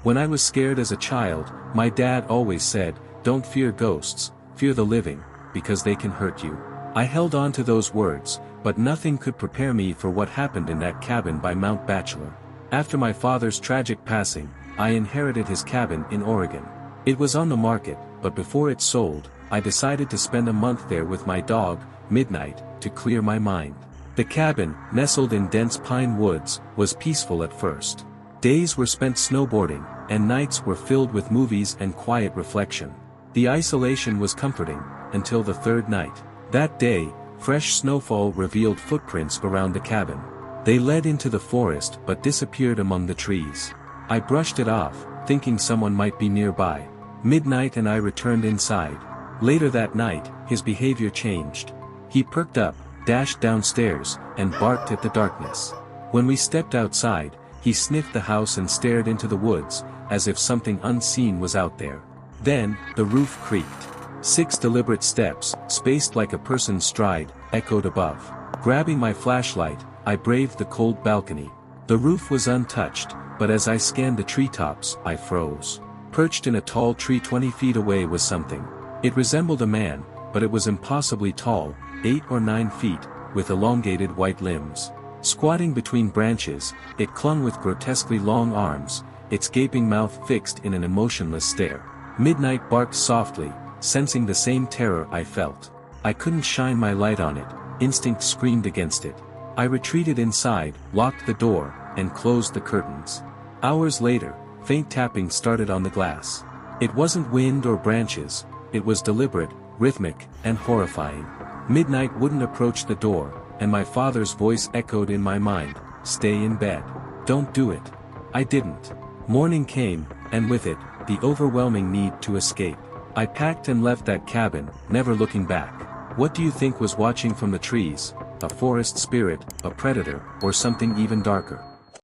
When I was scared as a child, my dad always said, "Don't fear ghosts, fear the living, because they can hurt you." I held on to those words, but nothing could prepare me for what happened in that cabin by Mount Bachelor. After my father's tragic passing, I inherited his cabin in Oregon. It was on the market, but before it sold, I decided to spend a month there with my dog, Midnight, to clear my mind. The cabin, nestled in dense pine woods, was peaceful at first. Days were spent snowboarding, and nights were filled with movies and quiet reflection. The isolation was comforting, until the third night. That day, fresh snowfall revealed footprints around the cabin. They led into the forest but disappeared among the trees. I brushed it off, thinking someone might be nearby. Midnight and I returned inside. Later that night, his behavior changed. He perked up, dashed downstairs, and barked at the darkness. When we stepped outside, he sniffed the house and stared into the woods, as if something unseen was out there. Then, the roof creaked. 6 deliberate steps, spaced like a person's stride, echoed above. Grabbing my flashlight, I braved the cold balcony. The roof was untouched, but as I scanned the treetops, I froze. Perched in a tall tree 20 feet away was something. It resembled a man, but it was impossibly tall, 8 or 9 feet, with elongated white limbs. Squatting between branches, it clung with grotesquely long arms, its gaping mouth fixed in an emotionless stare. Midnight barked softly, sensing the same terror I felt. I couldn't shine my light on it, instinct screamed against it. I retreated inside, locked the door, and closed the curtains. Hours later, faint tapping started on the glass. It wasn't wind or branches, it was deliberate, rhythmic, and horrifying. Midnight wouldn't approach the door, and my father's voice echoed in my mind, "Stay in bed. Don't do it." I didn't. Morning came, and with it, the overwhelming need to escape. I packed and left that cabin, never looking back. What do you think was watching from the trees? A forest spirit, a predator, or something even darker?